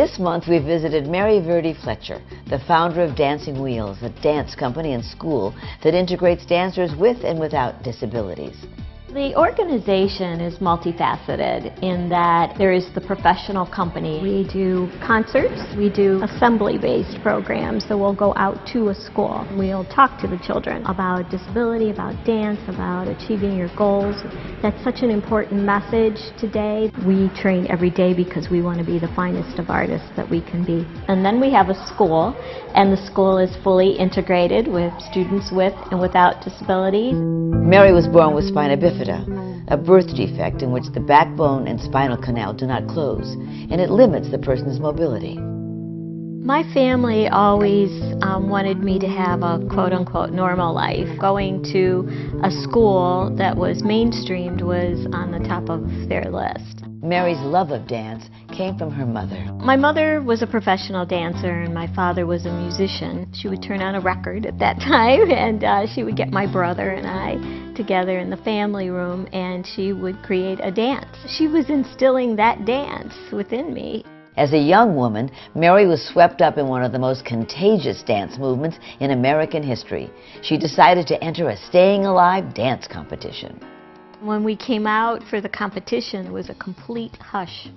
This month we visited Verdi Fletcher, the founder of Dancing Wheels, a dance company and school that integrates dancers with and without disabilities. The organization is multifaceted in that there is the professional company. We do concerts, we do assembly-based programs, so we'll go out to a school. We'll talk to the children about disability, about dance, about achieving your goals. That's such an important message today. We train every day because we want to be the finest of artists that we can be. And then we have a school, and the school is fully integrated with students with and without disabilities. Mary was born with spina bifida, a birth defect in which the backbone and spinal canal do not close, and it limits the person's mobility. My family always wanted me to have a quote-unquote normal life. Going to a school that was mainstreamed was on the top of their list. Mary's love of dance came from her mother. My mother was a professional dancer and my father was a musician. She would turn on a record at that time, and she would get my brother and I together in the family room, and she would create a dance. She was instilling that dance within me. As a young woman, Mary was swept up in one of the most contagious dance movements in American history. She decided to enter a Staying Alive dance competition. When we came out for the competition, it was a complete hush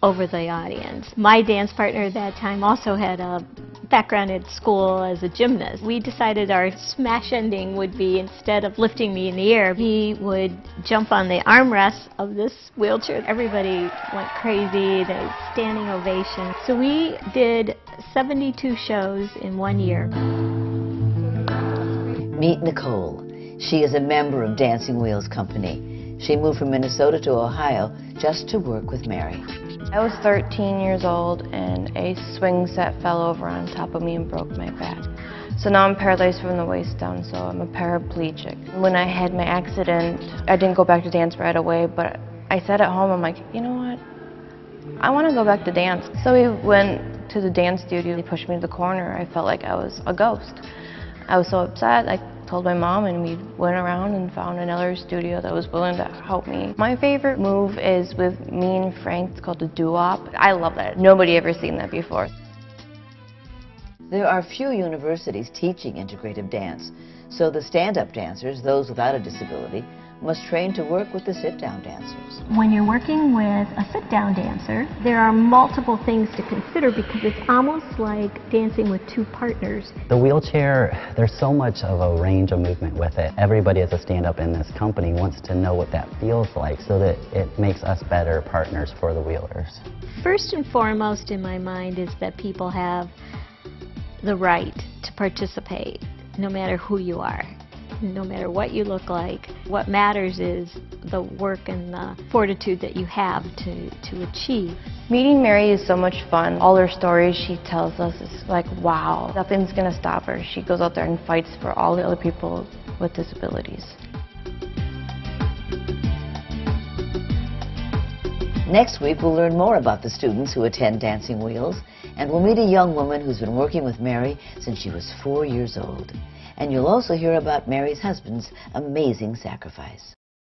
over the audience. My dance partner at that time also had a background at school as a gymnast. We decided our smash ending would be, instead of lifting me in the air, he would jump on the armrests of this wheelchair. Everybody went crazy, the standing ovation. So we did 72 shows in 1 year. Meet Nicole. She is a member of Dancing Wheels Company. She moved from Minnesota to Ohio just to work with Mary. I was 13 years old and a swing set fell over on top of me and broke my back. So now I'm paralyzed from the waist down, so I'm a paraplegic. When I had my accident, I didn't go back to dance right away, but I sat at home, I'm like, you know what? I want to go back to dance. So we went to the dance studio. They pushed me to the corner. I felt like I was a ghost. I was so upset. I told my mom, and we went around and found another studio that was willing to help me. My favorite move is with me and Frank. It's called the doo-wop. I love that. Nobody ever seen that before. There are few universities teaching integrative dance, so the stand-up dancers, those without a disability, must train to work with the sit-down dancers. When you're working with a sit-down dancer, there are multiple things to consider because it's almost like dancing with two partners. The wheelchair, there's so much of a range of movement with it. Everybody as a stand-up in this company wants to know what that feels like so that it makes us better partners for the wheelers. First and foremost in my mind is that people have the right to participate, no matter who you are. No matter what you look like, what matters is the work and the fortitude that you have to achieve. Meeting Mary is so much fun. All her stories she tells us is like, wow, nothing's gonna stop her. She goes out there and fights for all the other people with disabilities. Next week, we'll learn more about the students who attend Dancing Wheels, and we'll meet a young woman who's been working with Mary since she was 4 years old. And you'll also hear about Mary's husband's amazing sacrifice.